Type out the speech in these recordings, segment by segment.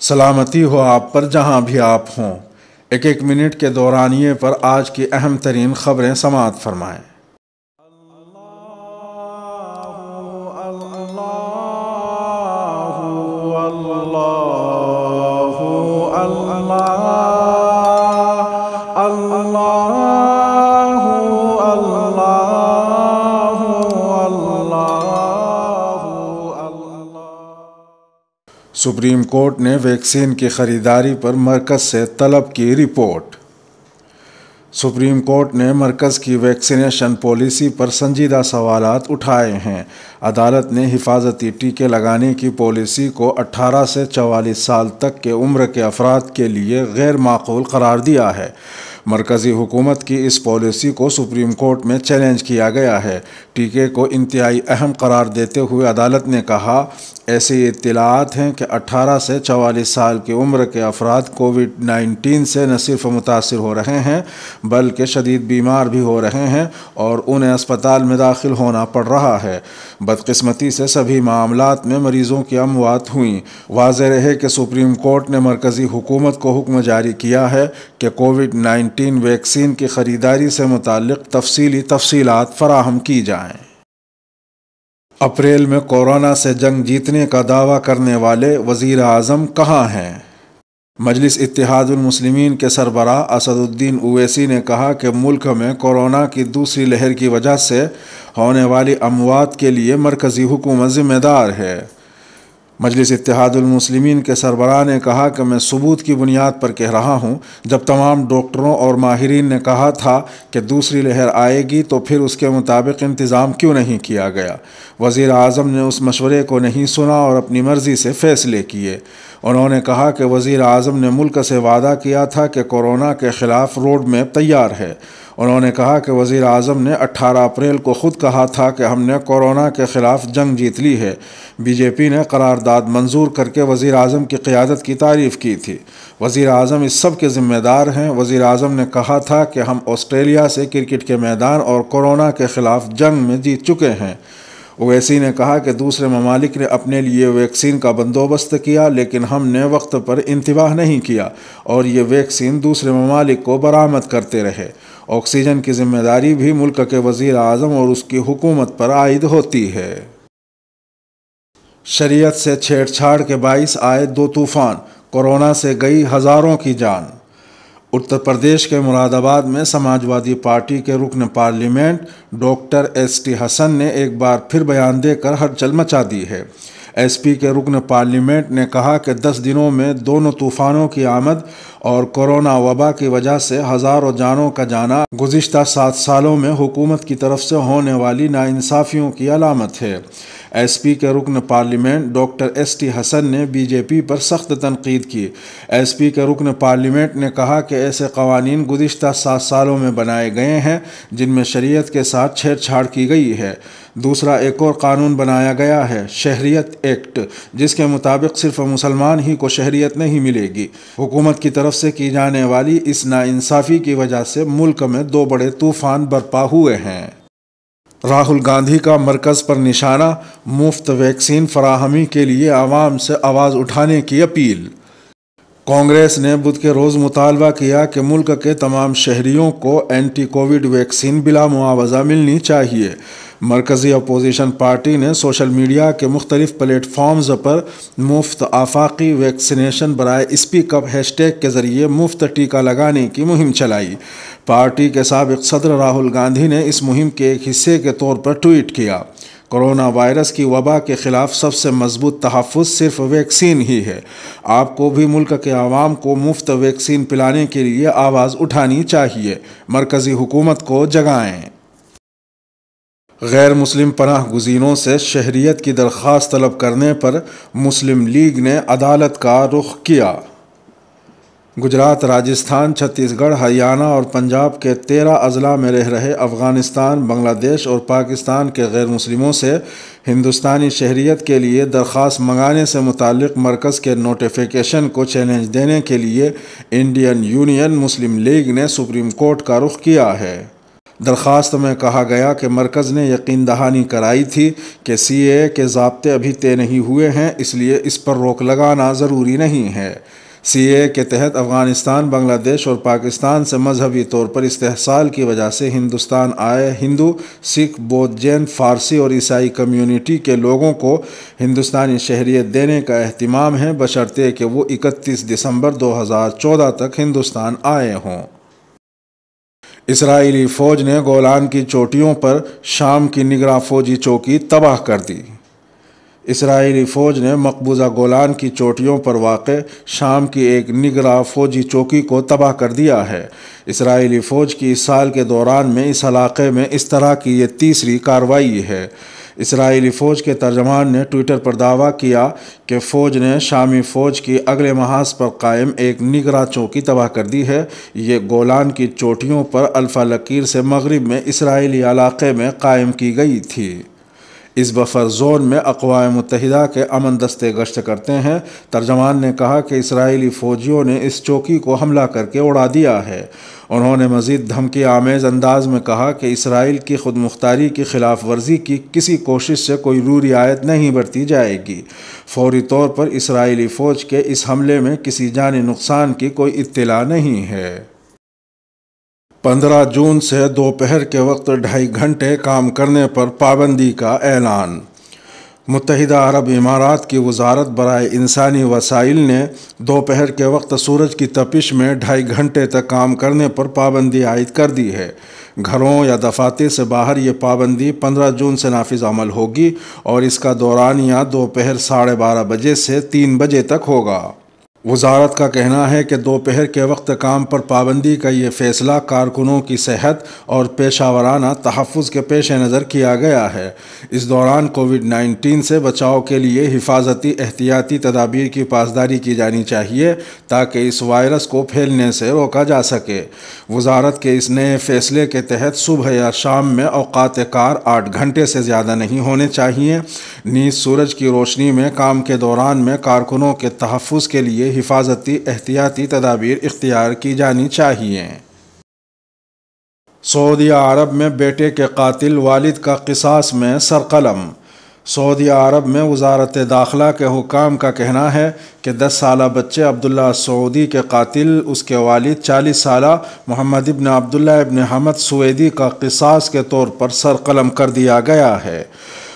سلامتی ہو آپ پر جہاں بھی آپ ہوں۔ ایک ایک منٹ کے دورانیے پر آج کی اہم ترین خبریں سماعت فرمائیں۔ سپریم کورٹ نے ویکسین کی خریداری پر مرکز سے طلب کی رپورٹ۔ سپریم کورٹ نے مرکز کی ویکسینیشن پالیسی پر سنجیدہ سوالات اٹھائے ہیں۔ عدالت نے حفاظتی ٹیکے لگانے کی پالیسی کو 18 سے 44 سال تک کے عمر کے افراد کے لیے غیر معقول قرار دیا ہے۔ مرکزی حکومت کی اس پالیسی کو سپریم کورٹ میں چیلنج کیا گیا ہے۔ ٹیکے کو انتہائی اہم قرار دیتے ہوئے عدالت نے کہا، ایسی اطلاعات ہیں کہ 18 سے 44 سال کی عمر کے افراد کووڈ-19 سے نہ صرف متاثر ہو رہے ہیں بلکہ شدید بیمار بھی ہو رہے ہیں اور انہیں اسپتال میں داخل ہونا پڑ رہا ہے۔ بدقسمتی سے سبھی معاملات میں مریضوں کی اموات ہوئیں۔ واضح رہے کہ سپریم کورٹ نے مرکزی حکومت کو حکم جاری کیا ہے کہ کووڈ-19 ویکسین کی خریداری سے متعلق تفصیلی تفصیلات فراہم کی جائیں۔ اپریل میں کورونا سے جنگ جیتنے کا دعویٰ کرنے والے وزیر اعظم کہاں ہیں؟ مجلس اتحاد المسلمین کے سربراہ اسد الدین اویسی نے کہا کہ ملک میں کورونا کی دوسری لہر کی وجہ سے ہونے والی اموات کے لیے مرکزی حکومت ذمہ دار ہے۔ مجلس اتحاد المسلمین کے سربراہ نے کہا کہ میں ثبوت کی بنیاد پر کہہ رہا ہوں، جب تمام ڈاکٹروں اور ماہرین نے کہا تھا کہ دوسری لہر آئے گی تو پھر اس کے مطابق انتظام کیوں نہیں کیا گیا؟ وزیر اعظم نے اس مشورے کو نہیں سنا اور اپنی مرضی سے فیصلے کیے۔ انہوں نے کہا کہ وزیر اعظم نے ملک سے وعدہ کیا تھا کہ کورونا کے خلاف روڈ میپ تیار ہے۔ انہوں نے کہا کہ وزیر اعظم نے 18 اپریل کو خود کہا تھا کہ ہم نے کورونا کے خلاف جنگ جیت لی ہے۔ بی جے پی نے قرارداد منظور کر کے وزیر اعظم کی قیادت کی تعریف کی تھی۔ وزیر اعظم اس سب کے ذمہ دار ہیں۔ وزیر اعظم نے کہا تھا کہ ہم آسٹریلیا سے کرکٹ کے میدان اور کورونا کے خلاف جنگ میں جیت چکے ہیں۔ اویسی نے کہا کہ دوسرے ممالک نے اپنے لیے ویکسین کا بندوبست کیا لیکن ہم نے وقت پر انتباہ نہیں کیا اور یہ ویکسین دوسرے ممالک کو برآمد کرتے رہے۔ آکسیجن کی ذمہ داری بھی ملک کے وزیر اعظم اور اس کی حکومت پر عائد ہوتی ہے۔ شریعت سے چھیڑ چھاڑ کے باعث آئے 2 طوفان، کورونا سے گئی ہزاروں کی جان۔ اتر پردیش کے مراد آباد میں سماجوادی پارٹی کے رکن پارلیمنٹ ڈاکٹر ایس ٹی حسن نے ایک بار پھر بیان دے کر ہلچل مچا دی ہے۔ ایس پی کے رکن پارلیمنٹ نے کہا کہ 10 دنوں میں دونوں طوفانوں کی آمد اور کورونا وبا کی وجہ سے ہزاروں جانوں کا جانا گزشتہ 7 سالوں میں حکومت کی طرف سے ہونے والی ناانصافیوں کی علامت ہے۔ ایس پی کے رکن پارلیمنٹ ڈاکٹر ایس ٹی حسن نے بی جے پی پر سخت تنقید کی۔ ایس پی کے رکن پارلیمنٹ نے کہا کہ ایسے قوانین گزشتہ 7 سالوں میں بنائے گئے ہیں جن میں شریعت کے ساتھ چھیڑ چھاڑ کی گئی ہے۔ دوسرا ایک اور قانون بنایا گیا ہے، شہریت ایکٹ، جس کے مطابق صرف مسلمان ہی کو شہریت نہیں ملے گی۔ حکومت کی طرف سے کی جانے والی اس ناانصافی کی وجہ سے ملک میں 2 بڑے طوفان برپا ہوئے ہیں۔ راہل گاندھی کا مرکز پر نشانہ، مفت ویکسین فراہمی کے لیے عوام سے آواز اٹھانے کی اپیل۔ کانگریس نے بدھ کے روز مطالبہ کیا کہ ملک کے تمام شہریوں کو اینٹی کووڈ ویکسین بلا معاوضہ ملنی چاہیے۔ مرکزی اپوزیشن پارٹی نے سوشل میڈیا کے مختلف پلیٹ فارمز پر مفت آفاقی ویکسینیشن برائے اسپیک اپ ہیش ٹیگ کے ذریعے مفت ٹیکہ لگانے کی مہم چلائی۔ پارٹی کے سابق صدر راہل گاندھی نے اس مہم کے ایک حصے کے طور پر ٹویٹ کیا، کورونا وائرس کی وبا کے خلاف سب سے مضبوط تحفظ صرف ویکسین ہی ہے۔ آپ کو بھی ملک کے عوام کو مفت ویکسین پلانے کے لیے آواز اٹھانی چاہیے۔ مرکزی حکومت کو جگائیں۔ غیر مسلم پناہ گزینوں سے شہریت کی درخواست طلب کرنے پر مسلم لیگ نے عدالت کا رخ کیا۔ گجرات، راجستھان، چھتیس گڑھ، ہریانہ اور پنجاب کے 13 اضلاع میں رہ رہے افغانستان، بنگلہ دیش اور پاکستان کے غیر مسلموں سے ہندوستانی شہریت کے لیے درخواست منگانے سے متعلق مرکز کے نوٹیفیکیشن کو چیلنج دینے کے لیے انڈین یونین مسلم لیگ نے سپریم کورٹ کا رخ کیا ہے۔ درخواست میں کہا گیا کہ مرکز نے یقین دہانی کرائی تھی کہ CAA کے ضابطے ابھی طے نہیں ہوئے ہیں، اس لیے اس پر روک لگانا ضروری نہیں ہے۔ CAA کے تحت افغانستان، بنگلہ دیش اور پاکستان سے مذہبی طور پر استحصال کی وجہ سے ہندوستان آئے ہندو، سکھ، بودھ، جین، فارسی اور عیسائی کمیونٹی کے لوگوں کو ہندوستانی شہریت دینے کا اہتمام ہے، بشرطے کہ وہ 31 دسمبر 2014 تک ہندوستان آئے ہوں۔ اسرائیلی فوج نے گولان کی چوٹیوں پر شام کی نگراں فوجی چوکی تباہ کر دی۔ اسرائیلی فوج نے مقبوضہ گولان کی چوٹیوں پر واقع شام کی ایک نگراں فوجی چوکی کو تباہ کر دیا ہے۔ اسرائیلی فوج کی اس سال کے دوران میں اس علاقے میں اس طرح کی یہ تیسری کارروائی ہے۔ اسرائیلی فوج کے ترجمان نے ٹویٹر پر دعویٰ کیا کہ فوج نے شامی فوج کی اگلے محاذ پر قائم ایک نگراں چوکی تباہ کر دی ہے۔ یہ گولان کی چوٹیوں پر الفا لکیر سے مغرب میں اسرائیلی علاقے میں قائم کی گئی تھی۔ اس بفر زون میں اقوام متحدہ کے امن دستے گشت کرتے ہیں۔ ترجمان نے کہا کہ اسرائیلی فوجیوں نے اس چوکی کو حملہ کر کے اڑا دیا ہے۔ انہوں نے مزید دھمکی آمیز انداز میں کہا کہ اسرائیل کی خود مختاری کی خلاف ورزی کی کسی کوشش سے کوئی روح رعایت نہیں برتی جائے گی۔ فوری طور پر اسرائیلی فوج کے اس حملے میں کسی جانی نقصان کی کوئی اطلاع نہیں ہے۔ 15 جون سے دوپہر کے وقت 2.5 گھنٹے کام کرنے پر پابندی کا اعلان۔ متحدہ عرب امارات کی وزارت برائے انسانی وسائل نے دوپہر کے وقت سورج کی تپش میں 2.5 گھنٹے تک کام کرنے پر پابندی عائد کر دی ہے۔ گھروں یا دفاتر سے باہر یہ پابندی 15 جون سے نافذ عمل ہوگی اور اس کا دورانیہ دوپہر 12:30 بجے سے 3 بجے تک ہوگا۔ وزارت کا کہنا ہے کہ دوپہر کے وقت کام پر پابندی کا یہ فیصلہ کارکنوں کی صحت اور پیشہ ورانہ تحفظ کے پیش نظر کیا گیا ہے۔ اس دوران کووڈ-19 سے بچاؤ کے لیے حفاظتی احتیاطی تدابیر کی پاسداری کی جانی چاہیے تاکہ اس وائرس کو پھیلنے سے روکا جا سکے۔ وزارت کے اس نئے فیصلے کے تحت صبح یا شام میں اوقات کار 8 گھنٹے سے زیادہ نہیں ہونے چاہیے۔ نیز سورج کی روشنی میں کام کے دوران میں کارکنوں کے تحفظ کے لیے حفاظتی احتیاطی تدابیر اختیار کی جانی چاہیے۔ سعودی عرب میں بیٹے کے قاتل والد کا قصاص میں سرقلم۔ سعودی عرب میں وزارت داخلہ کے حکام کا کہنا ہے کہ 10 سالہ بچے عبداللہ السعودی کے قاتل اس کے والد 40 سالہ محمد ابن عبداللہ ابن حمد سویدی کا قصاص کے طور پر سرقلم کر دیا گیا ہے۔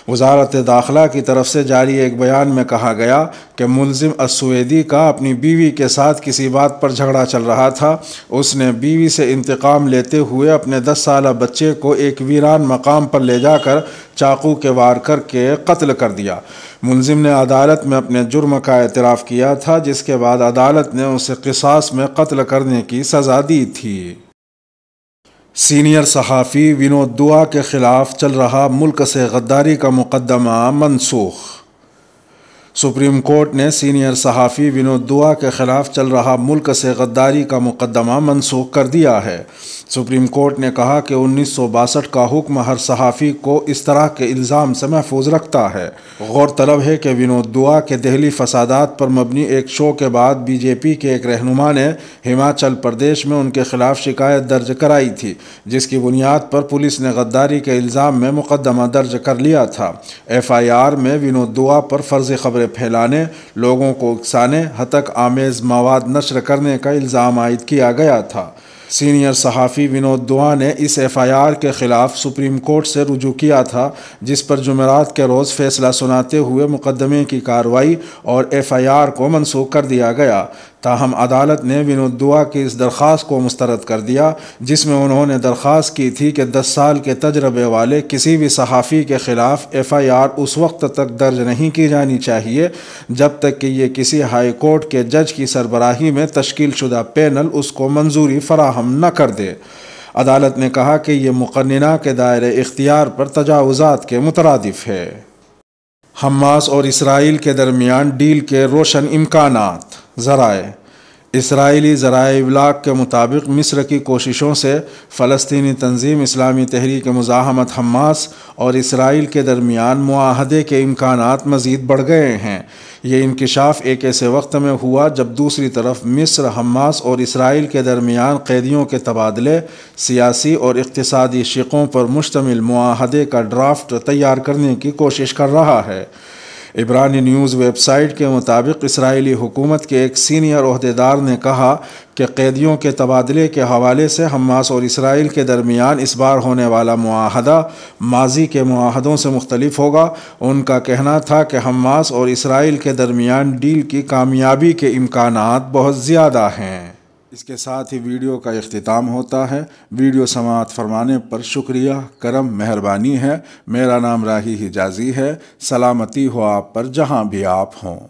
وزارت داخلہ کی طرف سے جاری ایک بیان میں کہا گیا کہ ملزم السویدی کا اپنی بیوی کے ساتھ کسی بات پر جھگڑا چل رہا تھا۔ اس نے بیوی سے انتقام لیتے ہوئے اپنے 10 سالہ بچے کو ایک ویران مقام پر لے جا کر چاقو کے وار کر کے قتل کر دیا۔ ملزم نے عدالت میں اپنے جرم کا اعتراف کیا تھا، جس کے بعد عدالت نے اسے قصاص میں قتل کرنے کی سزا دی تھی۔ سینئر صحافی ونود دوا کے خلاف چل رہا ملک سے غداری کا مقدمہ منسوخ۔ سپریم کورٹ نے سینئر صحافی ونود دوا کے خلاف چل رہا ملک سے غداری کا مقدمہ منسوخ کر دیا ہے۔ سپریم کورٹ نے کہا کہ 1962 کا حکم ہر صحافی کو اس طرح کے الزام سے محفوظ رکھتا ہے۔ غور طلب ہے کہ ونود دوا کے دہلی فسادات پر مبنی ایک شو کے بعد BJP کے ایک رہنما نے ہماچل پردیش میں ان کے خلاف شکایت درج کرائی تھی، جس کی بنیاد پر پولیس نے غداری کے الزام میں مقدمہ درج کر لیا تھا۔ FIR میں ونود دوا پر فرضی خبریں پھیلانے، لوگوں کو اکسانے، ہتک آمیز مواد نشر کرنے کا الزام عائد کیا گیا تھا۔ سینئر صحافی ونود دوا نے اس FIR کے خلاف سپریم کورٹ سے رجوع کیا تھا، جس پر جمعرات کے روز فیصلہ سناتے ہوئے مقدمے کی کارروائی اور FIR کو منسوخ کر دیا گیا۔ تاہم عدالت نے ونود دوا کی اس درخواست کو مسترد کر دیا، جس میں انہوں نے درخواست کی تھی کہ 10 سال کے تجربے والے کسی بھی صحافی کے خلاف FIR اس وقت تک درج نہیں کی جانی چاہیے جب تک کہ یہ کسی ہائی کورٹ کے جج کی سربراہی میں تشکیل شدہ پینل اس کو منظوری فراہم نہ کر دے۔ عدالت نے کہا کہ یہ مقننہ کے دائرۂ اختیار پر تجاوزات کے مترادف ہے۔ حماس اور اسرائیل کے درمیان ڈیل کے روشن امکانات۔ ذرائع اسرائیلی ذرائع ابلاغ کے مطابق مصر کی کوششوں سے فلسطینی تنظیم اسلامی تحریک مزاحمت حماس اور اسرائیل کے درمیان معاہدے کے امکانات مزید بڑھ گئے ہیں۔ یہ انکشاف ایک ایسے وقت میں ہوا جب دوسری طرف مصر حماس اور اسرائیل کے درمیان قیدیوں کے تبادلے، سیاسی اور اقتصادی شقوں پر مشتمل معاہدے کا ڈرافٹ تیار کرنے کی کوشش کر رہا ہے۔ عبرانی نیوز ویب سائٹ کے مطابق اسرائیلی حکومت کے ایک سینئر عہدیدار نے کہا کہ قیدیوں کے تبادلے کے حوالے سے حماس اور اسرائیل کے درمیان اس بار ہونے والا معاہدہ ماضی کے معاہدوں سے مختلف ہوگا۔ ان کا کہنا تھا کہ حماس اور اسرائیل کے درمیان ڈیل کی کامیابی کے امکانات بہت زیادہ ہیں۔ اس کے ساتھ ہی ویڈیو کا اختتام ہوتا ہے۔ ویڈیو سماعت فرمانے پر شکریہ، کرم، مہربانی ہے۔ میرا نام راہی حجازی ہے۔ سلامتی ہو آپ پر جہاں بھی آپ ہوں۔